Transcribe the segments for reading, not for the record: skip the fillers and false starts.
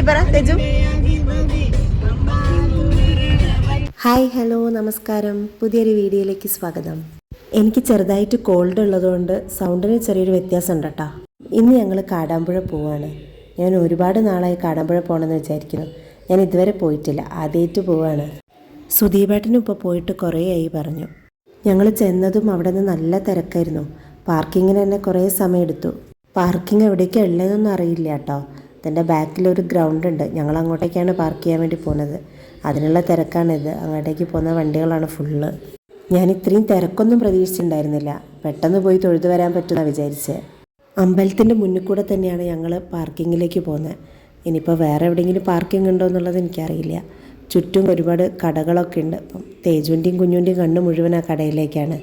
Hi പറ തെജു. Hi hello നമസ്കാരം, പുതിയൊരു വീഡിയോയിലേക്ക് സ്വാഗതം. എനിക്ക് ചെറുതായിട്ട് കോൾഡ് ഉള്ളതുകൊണ്ട് സൗണ്ടിന് ചെറിയൊരു വ്യത്യാസം ഉണ്ട് കേട്ടോ. ഇന്ന് ഞങ്ങൾ കാടാമ്പുഴ പോവാണ്. ഞാൻ ഒരുപാട് നാളായി കാടാമ്പുഴ പോകണമെന്ന് വിചാരിക്കുന്നു. ഞാൻ ഇതുവരെ പോയിട്ടില്ല, ആദ്യമായിട്ട് പോവാണ്. സുധീപേട്ടനും ഇപ്പോൾ പോയിട്ട് കുറേയായി പറഞ്ഞു. ഞങ്ങൾ ചെന്നതും അവിടെ നിന്ന് നല്ല തിരക്കായിരുന്നു. പാർക്കിങ്ങിന് തന്നെ കുറേ സമയം എടുത്തു. പാർക്കിംഗ് എവിടേക്കാണ് ഉള്ളതെന്നൊന്നും അറിയില്ല കേട്ടോ. ഇതിൻ്റെ ബാക്കിലൊരു ഗ്രൗണ്ട് ഉണ്ട്, ഞങ്ങൾ അങ്ങോട്ടേക്കാണ് പാർക്ക് ചെയ്യാൻ വേണ്ടി പോകുന്നത്. അതിനുള്ള തിരക്കാണിത്. അങ്ങോട്ടേക്ക് പോകുന്ന വണ്ടികളാണ് ഫുള്ള്. ഞാൻ ഇത്രയും തിരക്കൊന്നും പ്രതീക്ഷിച്ചിട്ടുണ്ടായിരുന്നില്ല. പെട്ടെന്ന് പോയി തൊഴുതു വരാൻ പറ്റുമെന്നാണ് വിചാരിച്ചത്. അമ്പലത്തിൻ്റെ മുന്നിൽ കൂടെ തന്നെയാണ് ഞങ്ങൾ പാർക്കിങ്ങിലേക്ക് പോകുന്നത്. ഇനിയിപ്പോൾ വേറെ എവിടെയെങ്കിലും പാർക്കിംഗ് ഉണ്ടോ എന്നുള്ളത് എനിക്കറിയില്ല. ചുറ്റും ഒരുപാട് കടകളൊക്കെ ഉണ്ട്. അപ്പം തേജുവിൻ്റെയും കുഞ്ഞുവിൻ്റെയും കണ്ണ് മുഴുവൻ ആ കടയിലേക്കാണ്.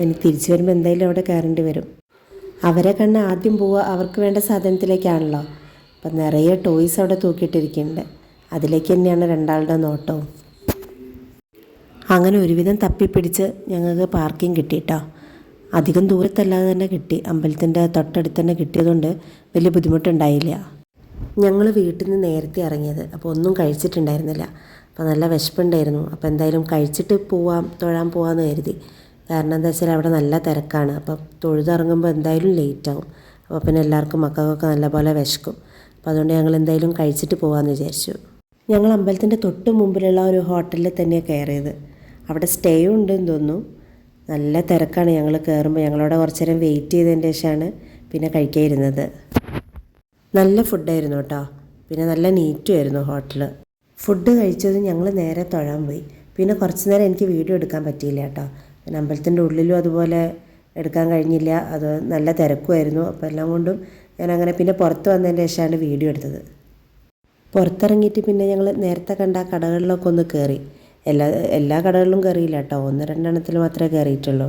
ഇനി തിരിച്ചു വരുമ്പോൾ എന്തായാലും അവിടെ കയറേണ്ടി വരും. അവരെ കണ്ണ് ആദ്യം പോവുക അവർക്ക് വേണ്ട സാധനത്തിലേക്കാണല്ലോ. അപ്പം നിറയെ ടോയ്സ് അവിടെ തൂക്കിയിട്ടിരിക്കുന്നുണ്ട്. അതിലേക്ക് തന്നെയാണ് രണ്ടാളുടെ നോട്ടവും. അങ്ങനെ ഒരുവിധം തപ്പിപ്പിടിച്ച് ഞങ്ങൾക്ക് പാർക്കിംഗ് കിട്ടിയിട്ടോ. അധികം ദൂരത്തല്ലാതെ തന്നെ കിട്ടി. അമ്പലത്തിൻ്റെ തൊട്ടടുത്ത് തന്നെ കിട്ടിയതുകൊണ്ട് വലിയ ബുദ്ധിമുട്ടുണ്ടായില്ല. ഞങ്ങൾ വീട്ടിൽ നിന്ന് നേരത്തെ ഇറങ്ങിയത്, അപ്പോൾ ഒന്നും കഴിച്ചിട്ടുണ്ടായിരുന്നില്ല. അപ്പോൾ നല്ല വിശപ്പുണ്ടായിരുന്നു. അപ്പോൾ എന്തായാലും കഴിച്ചിട്ട് തൊഴാൻ പോവാമെന്ന് കരുതി. കാരണം എന്താ വെച്ചാൽ അവിടെ നല്ല തിരക്കാണ്. അപ്പം തൊഴുതിറങ്ങുമ്പോൾ എന്തായാലും ലേറ്റാവും. അപ്പോൾ പിന്നെ എല്ലാവർക്കും മക്കൾക്കൊക്കെ നല്ലപോലെ വിശക്കും. അപ്പോൾ അതുകൊണ്ട് ഞങ്ങൾ എന്തായാലും കഴിച്ചിട്ട് പോകാമെന്ന് വിചാരിച്ചു. ഞങ്ങൾ അമ്പലത്തിൻ്റെ തൊട്ട് മുമ്പിലുള്ള ഒരു ഹോട്ടലിൽ തന്നെയാണ് കയറിയത്. അവിടെ സ്റ്റേയും ഉണ്ടെന്ന് തോന്നുന്നു. നല്ല തിരക്കാണ്. ഞങ്ങൾ കയറുമ്പോൾ ഞങ്ങളവിടെ കുറച്ച് നേരം വെയിറ്റ് ചെയ്തതിൻ്റെ ശേഷമാണ് പിന്നെ കഴിക്കാതിരുന്നത്. നല്ല ഫുഡായിരുന്നു കേട്ടോ. പിന്നെ നല്ല നീറ്റും ആയിരുന്നു ഹോട്ടൽ. ഫുഡ് കഴിച്ചത് ഞങ്ങൾ നേരെ തൊഴാൻ പോയി. പിന്നെ കുറച്ച് നേരം എനിക്ക് വീഡിയോ എടുക്കാൻ പറ്റിയില്ല കേട്ടോ. പിന്നെ അമ്പലത്തിൻ്റെ ഉള്ളിലും അതുപോലെ എടുക്കാൻ കഴിഞ്ഞില്ല. അത് നല്ല തിരക്കുമായിരുന്നു. അപ്പോൾ എല്ലാം കൊണ്ടും ഞാനങ്ങനെ പിന്നെ പുറത്ത് വന്നതിൻ്റെ ശേഷമാണ് വീഡിയോ എടുത്തത്. പുറത്തിറങ്ങിയിട്ട് പിന്നെ ഞങ്ങൾ നേരത്തെ കണ്ട കടകളിലൊക്കെ ഒന്ന് കയറി. എല്ലാ കടകളിലും കയറിയില്ല കേട്ടോ. 1-2 മാത്രമേ കയറിയിട്ടുള്ളൂ.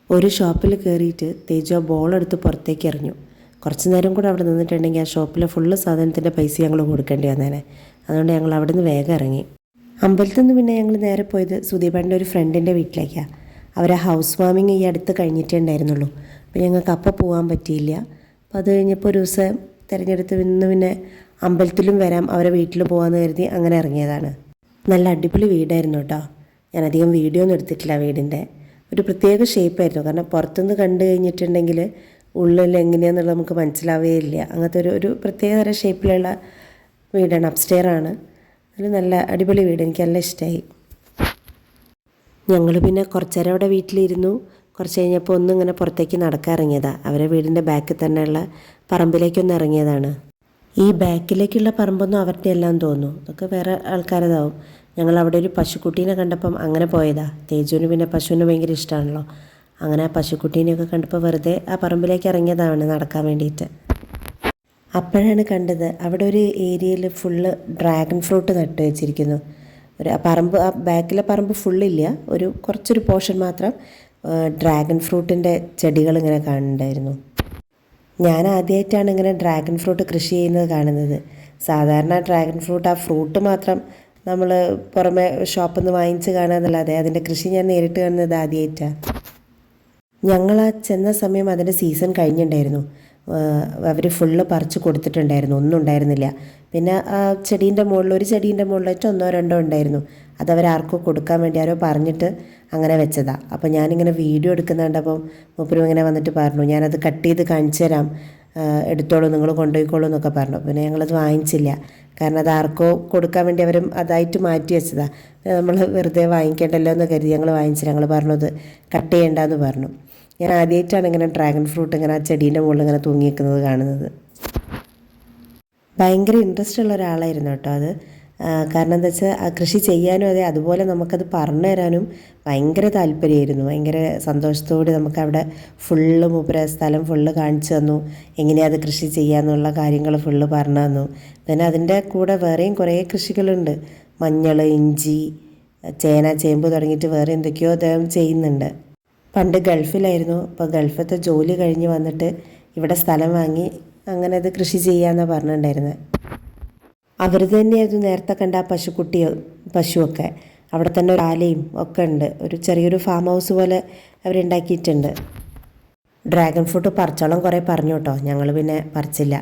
ഒരു ഷോപ്പിൽ കയറിയിട്ട് തേജു ആ ബോളെടുത്ത് പുറത്തേക്ക് എറിഞ്ഞു. കുറച്ച് നേരം കൂടെ അവിടെ നിന്നിട്ടുണ്ടെങ്കിൽ ആ ഷോപ്പിലെ ഫുള്ള് സാധനത്തിൻ്റെ പൈസ ഞങ്ങൾ കൊടുക്കേണ്ടി വന്നേനെ. അതുകൊണ്ട് ഞങ്ങൾ അവിടെ നിന്ന് വേഗം ഇറങ്ങി. അമ്പലത്തിൽ നിന്ന് പിന്നെ ഞങ്ങൾ നേരെ പോയത് സുധീപേട്ടൻ്റെ ഒരു ഫ്രണ്ടിൻ്റെ വീട്ടിലേക്കാണ്. അവരെ ഹൗസ് വാമിങ് ഈ അടുത്ത് കഴിഞ്ഞിട്ടേ ഉണ്ടായിരുന്നുള്ളൂ. അപ്പോൾ ഞങ്ങൾക്ക് അപ്പോൾ പോകാൻ പറ്റിയില്ല. അപ്പോൾ അത് കഴിഞ്ഞപ്പോൾ ഒരു ദിവസം തിരഞ്ഞെടുത്ത് പിന്നെ അമ്പലത്തിലും വരാം, അവരെ വീട്ടിൽ പോകാമെന്ന് കരുതി അങ്ങനെ ഇറങ്ങിയതാണ്. നല്ല അടിപൊളി വീടായിരുന്നു കേട്ടോ. ഞാനധികം വീഡിയോ ഒന്നും എടുത്തിട്ടില്ല. വീടിൻ്റെ ഒരു പ്രത്യേക ഷേപ്പായിരുന്നു. കാരണം പുറത്തുനിന്ന് കണ്ടു കഴിഞ്ഞിട്ടുണ്ടെങ്കിൽ ഉള്ളിൽ എങ്ങനെയാണെന്നുള്ളത് നമുക്ക് മനസ്സിലാവേ ഇല്ല. അങ്ങനത്തെ ഒരു പ്രത്യേക തരം ഷേപ്പിലുള്ള വീടാണ്. അപ്സ്റ്റെയറാണ്. അതിൽ നല്ല അടിപൊളി വീട്, എനിക്ക് നല്ല ഇഷ്ടമായി. ഞങ്ങൾ പിന്നെ കുറച്ച് നേരം അവിടെ വീട്ടിലിരുന്നു. കുറച്ച് കഴിഞ്ഞപ്പോൾ ഇങ്ങനെ പുറത്തേക്ക് നടക്കാൻ ഇറങ്ങിയതാണ്. അവരെ വീടിൻ്റെ ബാക്കിൽ തന്നെയുള്ള പറമ്പിലേക്കൊന്ന് ഇറങ്ങിയതാണ്. ഈ ബാക്കിലേക്കുള്ള പറമ്പൊന്നും അവരുടെ എല്ലാം തോന്നുന്നു, അതൊക്കെ വേറെ ആൾക്കാരതാവും. ഞങ്ങൾ അവിടെ ഒരു പശുക്കുട്ടീനെ കണ്ടപ്പം അങ്ങനെ പോയതാ. തേജുവിന് പിന്നെ പശുവിന് ഭയങ്കര ഇഷ്ടമാണല്ലോ. അങ്ങനെ ആ പശുക്കുട്ടീനെയൊക്കെ കണ്ടപ്പോൾ വെറുതെ ആ പറമ്പിലേക്ക് ഇറങ്ങിയതാണ് നടക്കാൻ വേണ്ടിയിട്ട്. അപ്പോഴാണ് കണ്ടത് അവിടെ ഒരു ഏരിയയിൽ ഫുള്ള് ഡ്രാഗൺ ഫ്രൂട്ട് നട്ട് വെച്ചിരിക്കുന്നു. ആ ബാക്കിലെ പറമ്പ് ഫുള്ളില്ല, കുറച്ചൊരു പോർഷൻ മാത്രം ഡ്രാഗൺ ഫ്രൂട്ടിൻ്റെ ചെടികൾ ഇങ്ങനെ കാണുന്നുണ്ടായിരുന്നു. ഞാൻ ആദ്യമായിട്ടാണ് ഇങ്ങനെ ഡ്രാഗൺ ഫ്രൂട്ട് കൃഷി ചെയ്യുന്നത് കാണുന്നത്. സാധാരണ ഡ്രാഗൺ ഫ്രൂട്ട് ആ ഫ്രൂട്ട് മാത്രം നമ്മൾ പുറമെ ഷോപ്പിൽ നിന്ന് വാങ്ങിച്ച് കാണുക എന്നല്ലാതെ അതിൻ്റെ കൃഷി ഞാൻ നേരിട്ട് കാണുന്നത് ആദ്യമായിട്ടാണ്. ഞങ്ങൾ ആ ചെന്ന സമയം അതിൻ്റെ സീസൺ കഴിഞ്ഞിട്ടുണ്ടായിരുന്നു. അവർ ഫുള്ള് പറിച്ച് കൊടുത്തിട്ടുണ്ടായിരുന്നു, ഒന്നും ഉണ്ടായിരുന്നില്ല. പിന്നെ ആ ഒരു ചെടീൻ്റെ മുകളിലായിട്ട് 1-2 ഉണ്ടായിരുന്നു. അതവരാർക്കോ കൊടുക്കാൻ വേണ്ടി ആരോ പറഞ്ഞിട്ട് അങ്ങനെ വെച്ചതാണ്. അപ്പോൾ ഞാനിങ്ങനെ വീഡിയോ എടുക്കുന്നുണ്ടപ്പം മൂപ്പരും ഇങ്ങനെ വന്നിട്ട് പറഞ്ഞു, ഞാനത് കട്ട് ചെയ്ത് കാണിച്ചു തരാം, എടുത്തോളൂ, നിങ്ങൾ കൊണ്ടുപോയിക്കോളൂ എന്നൊക്കെ പറഞ്ഞു. പിന്നെ ഞങ്ങളത് വാങ്ങിച്ചില്ല. കാരണം അത് ആർക്കോ കൊടുക്കാൻ വേണ്ടി അവരും അതായിട്ട് മാറ്റി വെച്ചതാണ്. നമ്മൾ വെറുതെ വാങ്ങിക്കേണ്ടല്ലോ എന്ന് കരുതി ഞങ്ങൾ വാങ്ങിച്ചില്ല. ഞങ്ങൾ പറഞ്ഞത് കട്ട് ചെയ്യേണ്ടെന്ന് പറഞ്ഞു. ഞാൻ ആദ്യമായിട്ടാണ് ഇങ്ങനെ ഡ്രാഗൺ ഫ്രൂട്ട് ഇങ്ങനെ ആ ചെടീൻ്റെ മുകളിൽ ഇങ്ങനെ തൂങ്ങി നിൽക്കുന്നത് കാണുന്നത്. ഭയങ്കര ഇൻട്രസ്റ്റ് ഉള്ള ഒരാളായിരുന്നു കേട്ടോ അത്. കാരണം എന്താ വെച്ചാൽ ആ കൃഷി ചെയ്യാനും അതുപോലെ നമുക്കത് പറഞ്ഞു തരാനും ഭയങ്കര താല്പര്യമായിരുന്നു. ഭയങ്കര സന്തോഷത്തോടെ നമുക്കവിടെ ഫുള്ള് സ്ഥലം ഫുള്ള് കാണിച്ചു തന്നു. എങ്ങനെയാണ് അത് കൃഷി ചെയ്യാമെന്നുള്ള കാര്യങ്ങൾ ഫുള്ള് പറഞ്ഞു തന്നു. പിന്നെ അതിൻ്റെ കൂടെ വേറെയും കുറേ കൃഷികളുണ്ട്. മഞ്ഞൾ, ഇഞ്ചി, ചേന, ചേമ്പ് തുടങ്ങിയിട്ട് വേറെ എന്തൊക്കെയോ അദ്ദേഹം ചെയ്യുന്നുണ്ട്. പണ്ട് ഗൾഫിലായിരുന്നു. അപ്പോൾ ഗൾഫത്തെ ജോലി കഴിഞ്ഞ് വന്നിട്ട് ഇവിടെ സ്ഥലം വാങ്ങി അങ്ങനെ അത് കൃഷി ചെയ്യാമെന്നാണ് പറഞ്ഞിട്ടുണ്ടായിരുന്നത്. അവർ തന്നെയായിരുന്നു നേരത്തെ കണ്ട ആ പശുവൊക്കെ. അവിടെ തന്നെ ഒരു ആലയും ഒക്കെ ഉണ്ട്. ഒരു ചെറിയൊരു ഫാം ഹൗസ് പോലെ അവരുണ്ടാക്കിയിട്ടുണ്ട്. ഡ്രാഗൺ ഫ്രൂട്ട് പറിച്ചോളം കുറേ പറഞ്ഞു കേട്ടോ. ഞങ്ങൾ പിന്നെ പറിച്ചില്ല.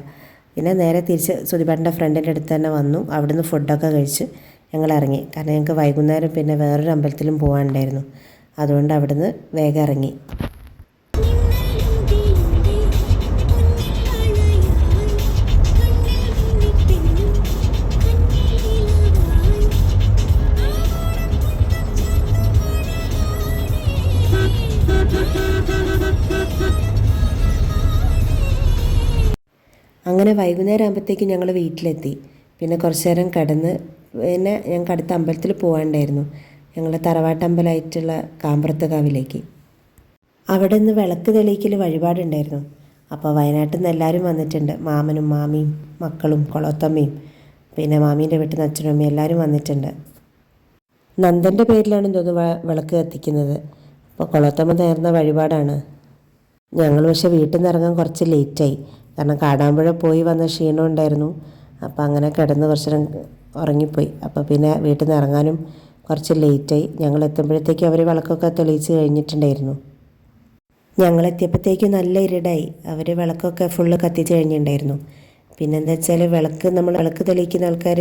പിന്നെ നേരെ തിരിച്ച് സുധിപേട്ടൻ്റെ ഫ്രണ്ടിൻ്റെ അടുത്ത് തന്നെ വന്നു. അവിടുന്ന് ഫുഡൊക്കെ കഴിച്ച് ഞങ്ങൾ ഇറങ്ങി. കാരണം ഞങ്ങൾക്ക് വൈകുന്നേരം പിന്നെ വേറൊരു അമ്പലത്തിലും പോകാനുണ്ടായിരുന്നു. അതുകൊണ്ട് അവിടുന്ന് വേഗം ഇറങ്ങി. അങ്ങനെ വൈകുന്നേരം ആകുമ്പോഴത്തേക്ക് ഞങ്ങൾ വീട്ടിലെത്തി. പിന്നെ കുറച്ച് നേരം കിടന്ന് പിന്നെ ഞങ്ങൾക്ക് അടുത്ത അമ്പലത്തിൽ പോകാനുണ്ടായിരുന്നു. ഞങ്ങൾ തറവാട്ടമ്പലമായിട്ടുള്ള കാമ്പ്രത്ത് കാവിലേക്ക്. അവിടെ നിന്ന് വിളക്ക് തെളിയിക്കൽ വഴിപാടുണ്ടായിരുന്നു. അപ്പോൾ വയനാട്ടിൽ നിന്ന് എല്ലാവരും വന്നിട്ടുണ്ട്. മാമനും മാമിയും മക്കളും കൊളോത്തമ്മയും പിന്നെ മാമീൻ്റെ വീട്ടിൽ നിന്ന് അച്ഛനും അമ്മയും എല്ലാവരും വന്നിട്ടുണ്ട്. നന്ദൻ്റെ പേരിലാണ് തോന്നുന്നു വിളക്ക് കത്തിക്കുന്നത്. അപ്പോൾ കൊളോത്തമ്മ നേർന്ന വഴിപാടാണ്. ഞങ്ങൾ പക്ഷേ വീട്ടിൽ നിന്ന് ഇറങ്ങാൻ കുറച്ച് ലേറ്റായി. കാരണം കാടാമ്പുഴ പോയി വന്ന ക്ഷീണം ഉണ്ടായിരുന്നു. അപ്പോൾ അങ്ങനെ കിടന്ന് കുറച്ച് നേരം ഉറങ്ങിപ്പോയി. അപ്പോൾ പിന്നെ വീട്ടിൽ നിന്ന് ഇറങ്ങാനും കുറച്ച് ലേറ്റായി. ഞങ്ങൾ എത്തുമ്പോഴത്തേക്കും അവർ വിളക്കൊക്കെ തെളിയിച്ച് കഴിഞ്ഞിട്ടുണ്ടായിരുന്നു. ഞങ്ങളെത്തിയപ്പോഴത്തേക്കും നല്ല ഇരുടായി. അവർ വിളക്കൊക്കെ ഫുള്ള് കത്തിച്ച് കഴിഞ്ഞിട്ടുണ്ടായിരുന്നു. പിന്നെന്താ വെച്ചാൽ നമ്മൾ വിളക്ക് തെളിയിക്കുന്ന ആൾക്കാർ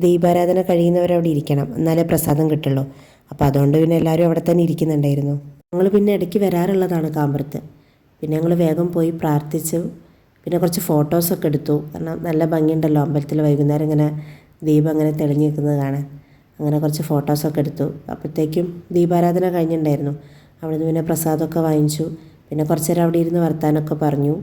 ദീപാരാധന കഴിയുന്നവരവിടെ ഇരിക്കണം, എന്നാലേ പ്രസാദം കിട്ടുള്ളൂ. അപ്പോൾ അതുകൊണ്ട് പിന്നെ എല്ലാവരും അവിടെ തന്നെ ഇരിക്കുന്നുണ്ടായിരുന്നു. ഞങ്ങൾ പിന്നെ ഇടയ്ക്ക് വരാറുള്ളതാണ് കാമ്പ്രത്ത്. പിന്നെ ഞങ്ങൾ വേഗം പോയി പ്രാർത്ഥിച്ചു. പിന്നെ കുറച്ച് ഫോട്ടോസൊക്കെ എടുത്തു. കാരണം നല്ല ഭംഗിയുണ്ടല്ലോ അമ്പലത്തിൽ വൈകുന്നേരം ഇങ്ങനെ ദീപം അങ്ങനെ തെളിഞ്ഞ് നിൽക്കുന്നത് കാണാൻ. അങ്ങനെ കുറച്ച് ഫോട്ടോസൊക്കെ എടുത്തു. അപ്പോഴത്തേക്കും ദീപാരാധന കഴിഞ്ഞിട്ടുണ്ടായിരുന്നു. അവിടുന്ന് പിന്നെ പ്രസാദമൊക്കെ വാങ്ങിച്ചു. പിന്നെ കുറച്ച് നേരം അവിടെ ഇരുന്ന് വർത്താനമൊക്കെ പറഞ്ഞു.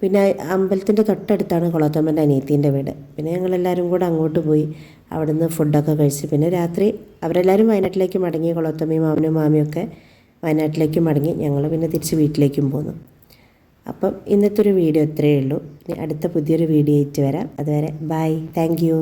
പിന്നെ അമ്പലത്തിൻ്റെ തൊട്ടടുത്താണ് കൊളോത്തമ്മൻ്റെ അനിയത്തീൻ്റെ വീട്. പിന്നെ ഞങ്ങളെല്ലാവരും കൂടെ അങ്ങോട്ട് പോയി അവിടുന്ന് ഫുഡൊക്കെ കഴിച്ച് പിന്നെ രാത്രി അവരെല്ലാവരും വയനാട്ടിലേക്ക് മടങ്ങി. കൊളോത്തമ്മയും മാമനും മാമിയൊക്കെ വയനാട്ടിലേക്ക് മടങ്ങി. ഞങ്ങൾ പിന്നെ തിരിച്ച് വീട്ടിലേക്കും പോന്നു. അപ്പം ഇന്നത്തെ ഒരു വീഡിയോ ഇത്രയേ ഉള്ളൂ. ഇനി അടുത്ത പുതിയൊരു വീഡിയോ ആയിട്ട് വരാം. അതുവരെ ബൈ. Thank you.